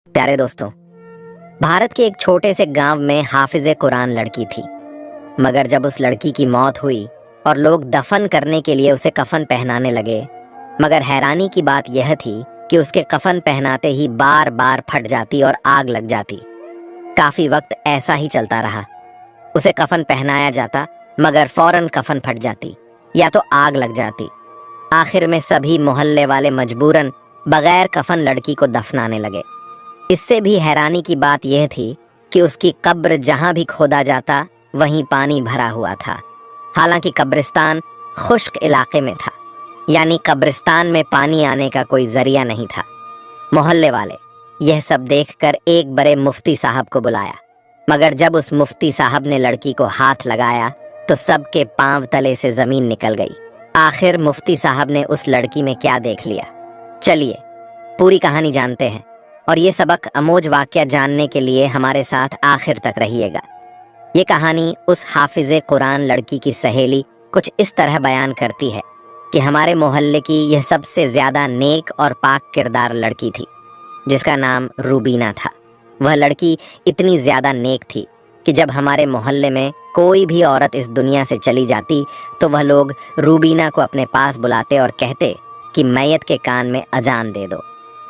प्यारे दोस्तों, भारत के एक छोटे से गांव में हाफिज़े कुरान लड़की थी। मगर जब उस लड़की की मौत हुई और लोग दफन करने के लिए उसे कफन पहनाने लगे, मगर हैरानी की बात यह थी कि उसके कफन पहनाते ही बार बार फट जाती और आग लग जाती। काफी वक्त ऐसा ही चलता रहा। उसे कफन पहनाया जाता मगर फौरन कफन फट जाती या तो आग लग जाती। आखिर में सभी मोहल्ले वाले मजबूरन बगैर कफन लड़की को दफनाने लगे। इससे भी हैरानी की बात यह थी कि उसकी कब्र जहां भी खोदा जाता वहीं पानी भरा हुआ था। हालांकि कब्रिस्तान खुश्क इलाके में था, यानी कब्रिस्तान में पानी आने का कोई जरिया नहीं था। मोहल्ले वाले यह सब देखकर एक बड़े मुफ्ती साहब को बुलाया, मगर जब उस मुफ्ती साहब ने लड़की को हाथ लगाया तो सबके पांव तले से जमीन निकल गई। आखिर मुफ्ती साहब ने उस लड़की में क्या देख लिया? चलिए पूरी कहानी जानते हैं और ये सबक अमोज वाक़या जानने के लिए हमारे साथ आखिर तक रहिएगा। ये कहानी उस हाफिज़े कुरान लड़की की सहेली कुछ इस तरह बयान करती है कि हमारे मोहल्ले की यह सबसे ज़्यादा नेक और पाक किरदार लड़की थी, जिसका नाम रूबीना था। वह लड़की इतनी ज़्यादा नेक थी कि जब हमारे मोहल्ले में कोई भी औरत इस दुनिया से चली जाती तो वह लोग रूबीना को अपने पास बुलाते और कहते कि मैयत के कान में अजान दे दो,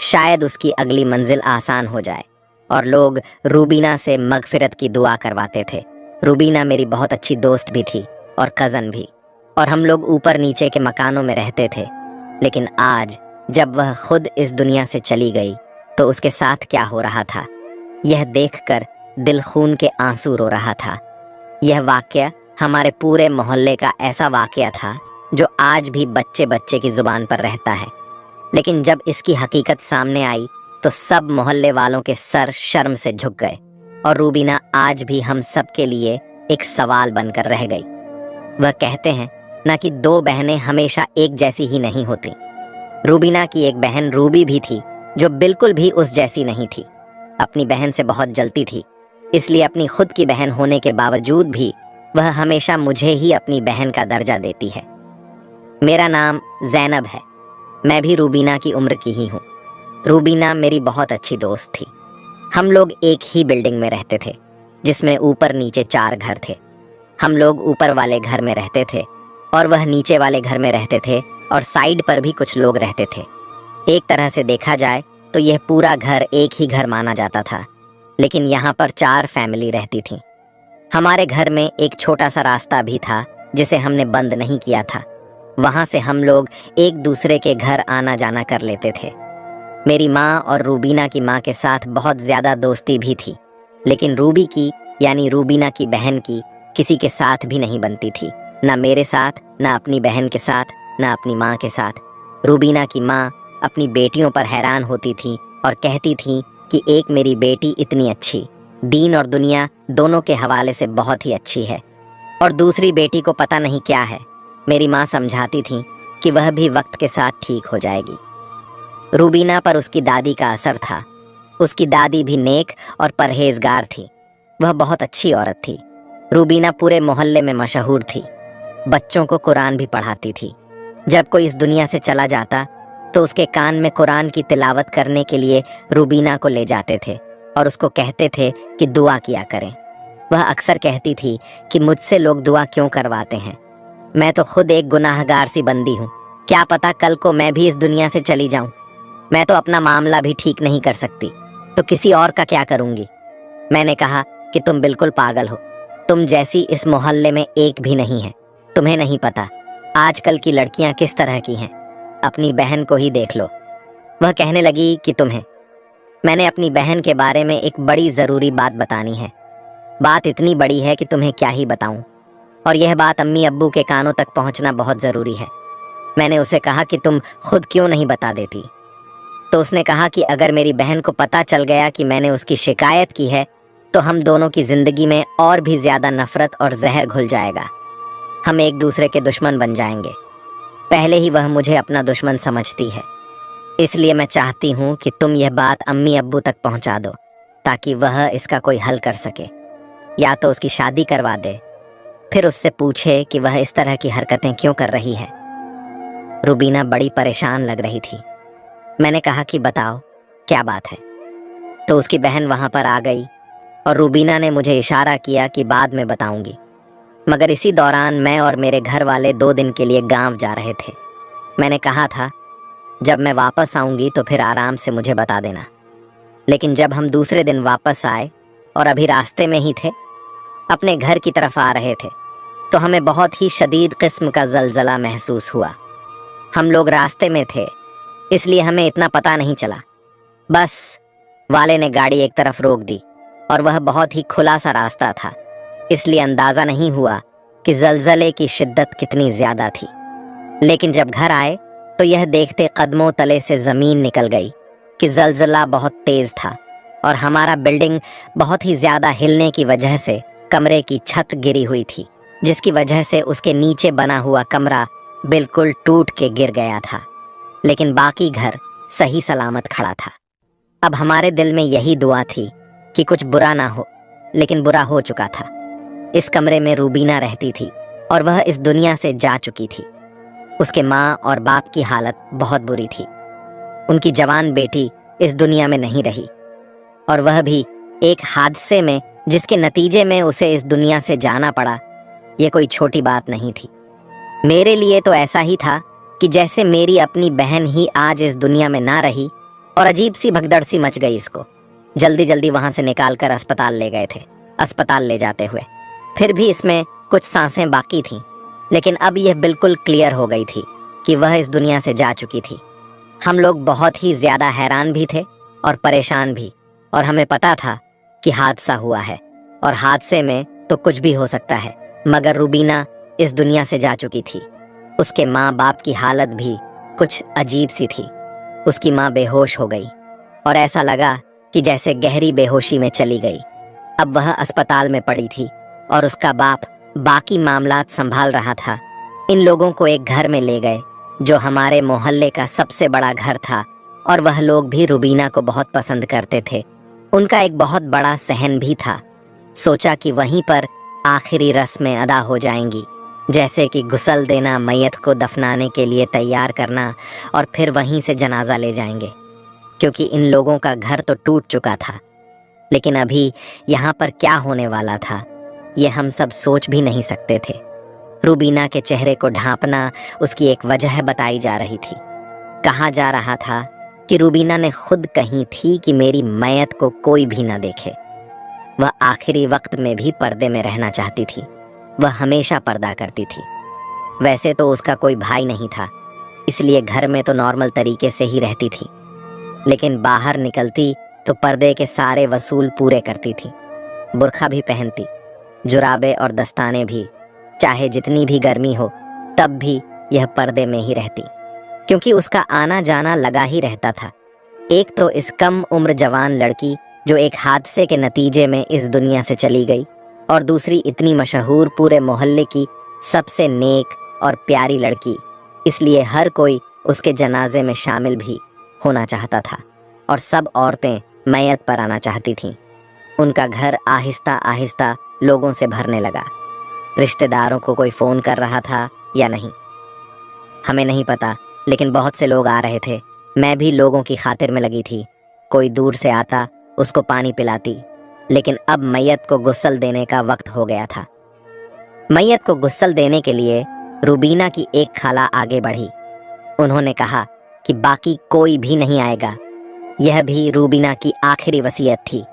शायद उसकी अगली मंजिल आसान हो जाए। और लोग रूबीना से मगफिरत की दुआ करवाते थे। रूबीना मेरी बहुत अच्छी दोस्त भी थी और कज़न भी, और हम लोग ऊपर नीचे के मकानों में रहते थे। लेकिन आज जब वह खुद इस दुनिया से चली गई तो उसके साथ क्या हो रहा था, यह देखकर दिल खून के आंसू रो रहा था। यह वाक़या हमारे पूरे मोहल्ले का ऐसा वाक़या था जो आज भी बच्चे बच्चे की ज़ुबान पर रहता है। लेकिन जब इसकी हकीकत सामने आई तो सब मोहल्ले वालों के सर शर्म से झुक गए और रूबीना आज भी हम सब के लिए एक सवाल बनकर रह गई। वह कहते हैं ना कि दो बहनें हमेशा एक जैसी ही नहीं होती। रूबीना की एक बहन रूबी भी थी जो बिल्कुल भी उस जैसी नहीं थी। अपनी बहन से बहुत जलती थी, इसलिए अपनी खुद की बहन होने के बावजूद भी वह हमेशा मुझे ही अपनी बहन का दर्जा देती है। मेरा नाम ज़ैनब है। मैं भी रूबीना की उम्र की ही हूँ। रूबीना मेरी बहुत अच्छी दोस्त थी। हम लोग एक ही बिल्डिंग में रहते थे जिसमें ऊपर नीचे 4 घर थे। हम लोग ऊपर वाले घर में रहते थे और वह नीचे वाले घर में रहते थे, और साइड पर भी कुछ लोग रहते थे। एक तरह से देखा जाए तो यह पूरा घर एक ही घर माना जाता था, लेकिन यहाँ पर 4 फैमिली रहती थी। हमारे घर में एक छोटा सा रास्ता भी था जिसे हमने बंद नहीं किया था। वहाँ से हम लोग एक दूसरे के घर आना जाना कर लेते थे। मेरी माँ और रूबीना की माँ के साथ बहुत ज़्यादा दोस्ती भी थी, लेकिन रूबी की यानी रूबीना की बहन की किसी के साथ भी नहीं बनती थी, ना मेरे साथ, ना अपनी बहन के साथ, ना अपनी माँ के साथ। रूबीना की माँ अपनी बेटियों पर हैरान होती थी और कहती थी कि एक मेरी बेटी इतनी अच्छी, दीन और दुनिया दोनों के हवाले से बहुत ही अच्छी है, और दूसरी बेटी को पता नहीं क्या है। मेरी माँ समझाती थी कि वह भी वक्त के साथ ठीक हो जाएगी। रूबीना पर उसकी दादी का असर था। उसकी दादी भी नेक और परहेजगार थी। वह बहुत अच्छी औरत थी। रूबीना पूरे मोहल्ले में मशहूर थी। बच्चों को कुरान भी पढ़ाती थी। जब कोई इस दुनिया से चला जाता तो उसके कान में कुरान की तिलावत करने के लिए रूबीना को ले जाते थे और उसको कहते थे कि दुआ किया करें। वह अक्सर कहती थी कि मुझसे लोग दुआ क्यों करवाते हैं, मैं तो खुद एक गुनाहगार सी बंदी हूँ। क्या पता कल को मैं भी इस दुनिया से चली जाऊं। मैं तो अपना मामला भी ठीक नहीं कर सकती, तो किसी और का क्या करूंगी। मैंने कहा कि तुम बिल्कुल पागल हो। तुम जैसी इस मोहल्ले में एक भी नहीं है। तुम्हें नहीं पता आजकल की लड़कियां किस तरह की हैं। अपनी बहन को ही देख लो। वह कहने लगी कि तुम्हें, मैंने अपनी बहन के बारे में एक बड़ी ज़रूरी बात बतानी है। बात इतनी बड़ी है कि तुम्हें क्या ही बताऊं, और यह बात अम्मी अब्बू के कानों तक पहुंचना बहुत ज़रूरी है। मैंने उसे कहा कि तुम खुद क्यों नहीं बता देती, तो उसने कहा कि अगर मेरी बहन को पता चल गया कि मैंने उसकी शिकायत की है तो हम दोनों की ज़िंदगी में और भी ज़्यादा नफ़रत और जहर घुल जाएगा। हम एक दूसरे के दुश्मन बन जाएंगे। पहले ही वह मुझे अपना दुश्मन समझती है, इसलिए मैं चाहती हूँ कि तुम यह बात अम्मी अब्बू तक पहुँचा दो ताकि वह इसका कोई हल कर सके। या तो उसकी शादी करवा दे, फिर उससे पूछे कि वह इस तरह की हरकतें क्यों कर रही है। रूबीना बड़ी परेशान लग रही थी। मैंने कहा कि बताओ क्या बात है। तो उसकी बहन वहाँ पर आ गई और रूबीना ने मुझे इशारा किया कि बाद में बताऊंगी। मगर इसी दौरान मैं और मेरे घर वाले 2 दिन के लिए गांव जा रहे थे। मैंने कहा था जब मैं वापस आऊंगी तो फिर आराम से मुझे बता देना। लेकिन जब हम दूसरे दिन वापस आए और अभी रास्ते में ही थे, अपने घर की तरफ आ रहे थे, तो हमें बहुत ही शदीद किस्म का ज़लज़ला महसूस हुआ। हम लोग रास्ते में थे, इसलिए हमें इतना पता नहीं चला। बस वाले ने गाड़ी एक तरफ रोक दी और वह बहुत ही खुला सा रास्ता था, इसलिए अंदाज़ा नहीं हुआ कि ज़लज़ले की शिद्दत कितनी ज़्यादा थी। लेकिन जब घर आए तो यह देखते कदमों तले से ज़मीन निकल गई कि ज़लज़ला बहुत तेज़ था और हमारा बिल्डिंग बहुत ही ज़्यादा हिलने की वजह से कमरे की छत गिरी हुई थी, जिसकी वजह से उसके नीचे बना हुआ कमरा बिल्कुल टूट के गिर गया था। लेकिन बाकी घर सही सलामत खड़ा था। अब हमारे दिल में यही दुआ थी कि कुछ बुरा ना हो, लेकिन बुरा हो चुका था। इस कमरे में रूबीना रहती थी और वह इस दुनिया से जा चुकी थी। उसके माँ और बाप की हालत बहुत बुरी थी। उनकी जवान बेटी इस दुनिया में नहीं रही, और वह भी एक हादसे में जिसके नतीजे में उसे इस दुनिया से जाना पड़ा। यह कोई छोटी बात नहीं थी। मेरे लिए तो ऐसा ही था कि जैसे मेरी अपनी बहन ही आज इस दुनिया में ना रही, और अजीब सी भगदड़ सी मच गई इसको। जल्दी जल्दी वहां से निकाल कर अस्पताल ले गए थे। अस्पताल ले जाते हुए फिर भी इसमें कुछ सांसें बाकी थीं, लेकिन अब यह बिल्कुल क्लियर हो गई थी कि वह इस दुनिया से जा चुकी थी। हम लोग बहुत ही ज़्यादा हैरान भी थे और परेशान भी, और हमें पता था कि हादसा हुआ है और हादसे में तो कुछ भी हो सकता है। मगर रूबीना इस दुनिया से जा चुकी थी। उसके माँ बाप की हालत भी कुछ अजीब सी थी। उसकी माँ बेहोश हो गई और ऐसा लगा कि जैसे गहरी बेहोशी में चली गई। अब वह अस्पताल में पड़ी थी और उसका बाप बाकी मामलात संभाल रहा था। इन लोगों को एक घर में ले गए जो हमारे मोहल्ले का सबसे बड़ा घर था, और वह लोग भी रूबीना को बहुत पसंद करते थे। उनका एक बहुत बड़ा सहन भी था। सोचा कि वहीं पर आखिरी रस्में अदा हो जाएंगी, जैसे कि गुस्ल देना, मैयत को दफनाने के लिए तैयार करना, और फिर वहीं से जनाजा ले जाएंगे, क्योंकि इन लोगों का घर तो टूट चुका था। लेकिन अभी यहाँ पर क्या होने वाला था, ये हम सब सोच भी नहीं सकते थे। रूबीना के चेहरे को ढांपना उसकी एक वजह बताई जा रही थी। कहा जा रहा था कि रूबीना ने खुद कही थी कि मेरी मैयत को कोई भी ना देखे। वह आखिरी वक्त में भी पर्दे में रहना चाहती थी। वह हमेशा पर्दा करती थी। वैसे तो उसका कोई भाई नहीं था, इसलिए घर में तो नॉर्मल तरीके से ही रहती थी, लेकिन बाहर निकलती तो पर्दे के सारे वसूल पूरे करती थी। बुर्खा भी पहनती, जुराबे और दस्ताने भी, चाहे जितनी भी गर्मी हो तब भी यह पर्दे में ही रहती, क्योंकि उसका आना जाना लगा ही रहता था। एक तो इस कम उम्र जवान लड़की जो एक हादसे के नतीजे में इस दुनिया से चली गई, और दूसरी इतनी मशहूर पूरे मोहल्ले की सबसे नेक और प्यारी लड़की, इसलिए हर कोई उसके जनाजे में शामिल भी होना चाहता था, और सब औरतें मैयत पर आना चाहती थीं। उनका घर आहिस्ता आहिस्ता लोगों से भरने लगा। रिश्तेदारों को कोई फ़ोन कर रहा था या नहीं, हमें नहीं पता, लेकिन बहुत से लोग आ रहे थे। मैं भी लोगों की खातिर में लगी थी। कोई दूर से आता, उसको पानी पिलाती। लेकिन अब मैयत को गुस्ल देने का वक्त हो गया था। मैयत को गुस्ल देने के लिए रूबीना की एक खाला आगे बढ़ी। उन्होंने कहा कि बाकी कोई भी नहीं आएगा। यह भी रूबीना की आखिरी वसीयत थी।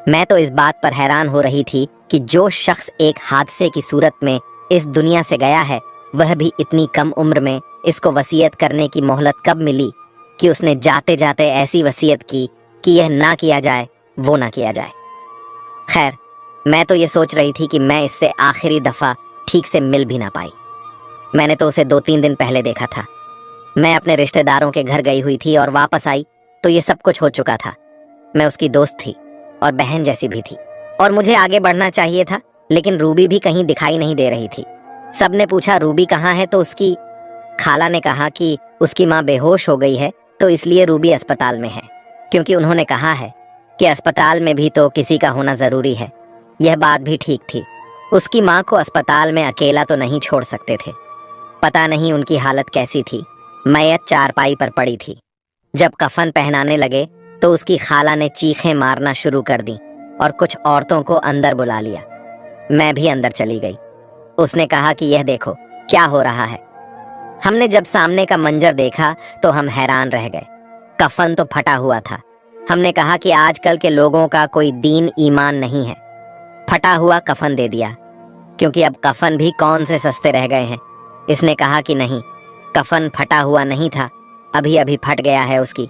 मैं तो इस बात पर हैरान हो रही थी कि जो शख्स एक हादसे की सूरत में इस दुनिया से गया है, वह भी इतनी कम उम्र में इसको वसीयत करने की मोहलत कब मिली कि उसने जाते जाते ऐसी वसीयत की कि यह ना किया जाए, वो ना किया जाए। खैर, मैं तो ये सोच रही थी कि मैं इससे आखिरी दफ़ा ठीक से मिल भी ना पाई। मैंने तो उसे 2-3 दिन पहले देखा था। मैं अपने रिश्तेदारों के घर गई हुई थी और वापस आई तो ये सब कुछ हो चुका था। मैं उसकी दोस्त थी और बहन जैसी भी थी, और मुझे आगे बढ़ना चाहिए था, लेकिन रूबी भी कहीं दिखाई नहीं दे रही थी। सबने पूछा रूबी कहाँ है, तो उसकी खाला ने कहा कि उसकी माँ बेहोश हो गई है, तो इसलिए रूबी अस्पताल में है, क्योंकि उन्होंने कहा है कि अस्पताल में भी तो किसी का होना ज़रूरी है। यह बात भी ठीक थी। उसकी माँ को अस्पताल में अकेला तो नहीं छोड़ सकते थे। पता नहीं उनकी हालत कैसी थी। मैयत चारपाई पर पड़ी थी। जब कफन पहनाने लगे تو उसकी खाला ने चीखें मारना शुरू कर दी और कुछ औरतों को अंदर बुला लिया। मैं भी अंदर चली गई। उसने कहा कि यह देखो क्या हो रहा है। हमने जब सामने का मंजर देखा तो हम हैरान रह गए। कफन तो फटा हुआ था। हमने कहा कि आजकल के लोगों का कोई दीन ईमान नहीं है। फटा हुआ कफन दे दिया, क्योंकि अब कफन भी कौन से सस्ते रह गए हैं। इसने कहा कि नहीं, कफन फटा हुआ नहीं था, अभी अभी फट गया है उसकी।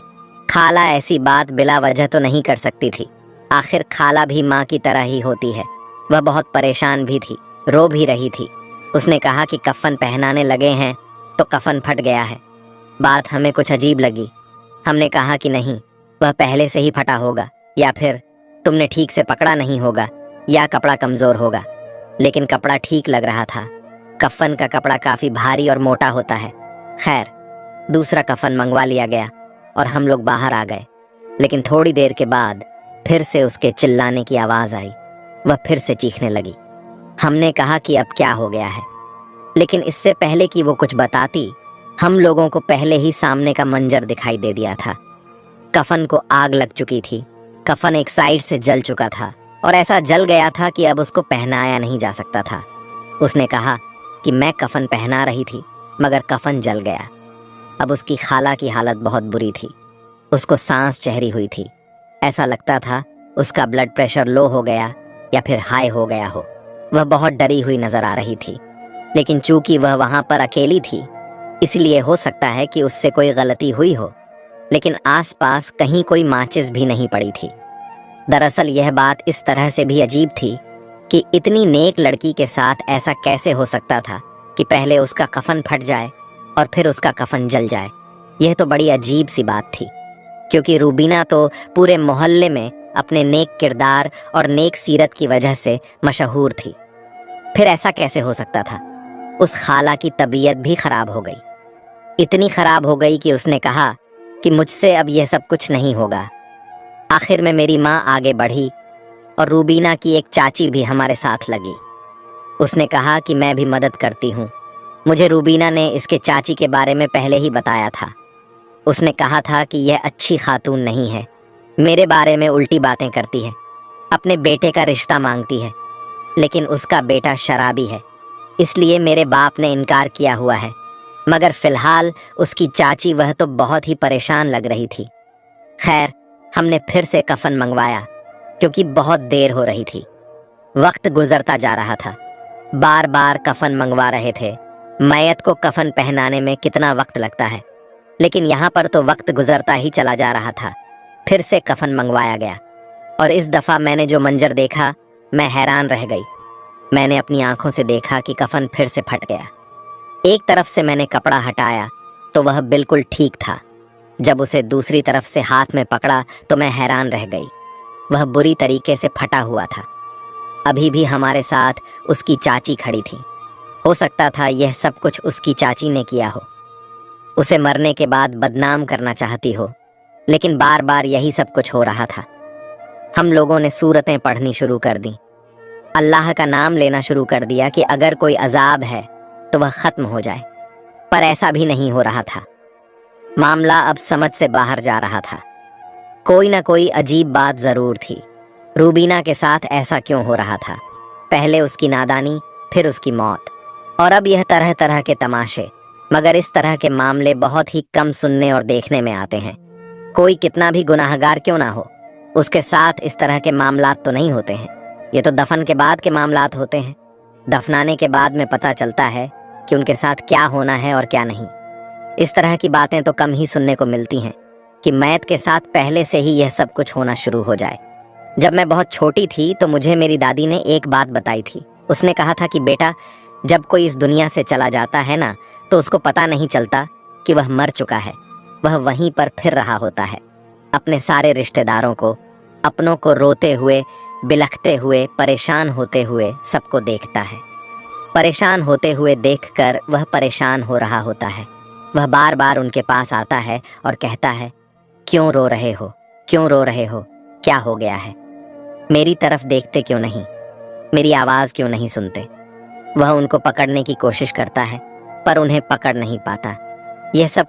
खाला ऐसी बात बिला वजह तो नहीं कर सकती थी। आखिर खाला भी माँ की तरह ही होती है। वह बहुत परेशान भी थी, रो भी रही थी। उसने कहा कि कफन पहनाने लगे हैं तो कफन फट गया है। बात हमें कुछ अजीब लगी। हमने कहा कि नहीं, वह पहले से ही फटा होगा, या फिर तुमने ठीक से पकड़ा नहीं होगा, या कपड़ा कमज़ोर होगा। लेकिन कपड़ा ठीक लग रहा था। कफन का कपड़ा काफ़ी भारी और मोटा होता है। खैर, दूसरा कफन मंगवा लिया गया और हम लोग बाहर आ गए। लेकिन थोड़ी देर के बाद फिर से उसके चिल्लाने की आवाज़ आई। वह फिर से चीखने लगी। हमने कहा कि अब क्या हो गया है, लेकिन इससे पहले कि वो कुछ बताती, हम लोगों को पहले ही सामने का मंजर दिखाई दे दिया था। कफन को आग लग चुकी थी। कफन एक साइड से जल चुका था और ऐसा जल गया था कि अब उसको पहनाया नहीं जा सकता था। उसने कहा कि मैं कफन पहना रही थी मगर कफन जल गया। अब उसकी खाला की हालत बहुत बुरी थी। उसको सांस चढ़ी हुई थी। ऐसा लगता था उसका ब्लड प्रेशर लो हो गया या फिर हाई हो गया हो। वह बहुत डरी हुई नजर आ रही थी, लेकिन चूंकि वह वहां पर अकेली थी, इसलिए हो सकता है कि उससे कोई गलती हुई हो। लेकिन आसपास कहीं कोई माचिस भी नहीं पड़ी थी। दरअसल यह बात इस तरह से भी अजीब थी कि इतनी नेक लड़की के साथ ऐसा कैसे हो सकता था कि पहले उसका कफन फट जाए और फिर उसका कफन जल जाए। यह तो बड़ी अजीब सी बात थी, क्योंकि रूबीना तो पूरे मोहल्ले में अपने नेक किरदार और नेक सीरत की वजह से मशहूर थी। फिर ऐसा कैसे हो सकता था? उस खाला की तबीयत भी खराब हो गई। इतनी खराब हो गई कि उसने कहा कि मुझसे अब यह सब कुछ नहीं होगा। आखिर में मेरी माँ आगे बढ़ी और रूबीना की एक चाची भी हमारे साथ लगी। उसने कहा कि मैं भी मदद करती हूँ। मुझे रूबीना ने इसके चाची के बारे में पहले ही बताया था। उसने कहा था कि यह अच्छी खातून नहीं है, मेरे बारे में उल्टी बातें करती है, अपने बेटे का रिश्ता मांगती है, लेकिन उसका बेटा शराबी है, इसलिए मेरे बाप ने इनकार किया हुआ है। मगर फिलहाल उसकी चाची वह तो बहुत ही परेशान लग रही थी। खैर, हमने फिर से कफन मंगवाया, क्योंकि बहुत देर हो रही थी। वक्त गुजरता जा रहा था। बार बार कफन मंगवा रहे थे। मैयत को कफन पहनाने में कितना वक्त लगता है, लेकिन यहाँ पर तो वक्त गुजरता ही चला जा रहा था। फिर से कफन मंगवाया गया और इस दफ़ा मैंने जो मंजर देखा, मैं हैरान रह गई। मैंने अपनी आंखों से देखा कि कफन फिर से फट गया। एक तरफ से मैंने कपड़ा हटाया तो वह बिल्कुल ठीक था। जब उसे दूसरी तरफ से हाथ में पकड़ा तो मैं हैरान रह गई। वह बुरी तरीके से फटा हुआ था। अभी भी हमारे साथ उसकी चाची खड़ी थी। हो सकता था यह सब कुछ उसकी चाची ने किया हो, उसे मरने के बाद बदनाम करना चाहती हो, लेकिन बार बार यही सब कुछ हो रहा था। हम लोगों ने सूरतें पढ़नी शुरू कर दी, अल्लाह का नाम लेना शुरू कर दिया कि अगर कोई अजाब है तो वह ख़त्म हो जाए, पर ऐसा भी नहीं हो रहा था। मामला अब समझ से बाहर जा रहा था। कोई ना कोई अजीब बात ज़रूर थी। रूबीना के साथ ऐसा क्यों हो रहा था? पहले उसकी नादानी, फिर उसकी मौत, और अब यह तरह तरह के तमाशे। मगर इस तरह के मामले बहुत ही कम सुनने और देखने में आते हैं। कोई कितना भी गुनाहगार क्यों ना हो, उसके साथ इस तरह के मामलात तो नहीं होते हैं। ये तो दफन के बाद के मामलात होते हैं। दफनाने के बाद में पता चलता है कि उनके साथ क्या होना है और क्या नहीं। इस तरह की बातें तो कम ही सुनने को मिलती हैं कि मैयत के साथ पहले से ही यह सब कुछ होना शुरू हो जाए। जब मैं बहुत छोटी थी तो मुझे मेरी दादी ने एक बात बताई थी। उसने कहा था कि बेटा, जब कोई इस दुनिया से चला जाता है ना, तो उसको पता नहीं चलता कि वह मर चुका है। वह वहीं पर फिर रहा होता है, अपने सारे रिश्तेदारों को, अपनों को रोते हुए, बिलखते हुए, परेशान होते हुए सबको देखता है। परेशान होते हुए देखकर वह परेशान हो रहा होता है। वह बार बार उनके पास आता है और कहता है, क्यों रो रहे हो, क्यों रो रहे हो, क्या हो गया है? मेरी तरफ देखते क्यों नहीं, मेरी आवाज़ क्यों नहीं सुनते? वह उनको पकड़ने की कोशिश करता है, पर उन्हें पकड़ नहीं पाता। यह सब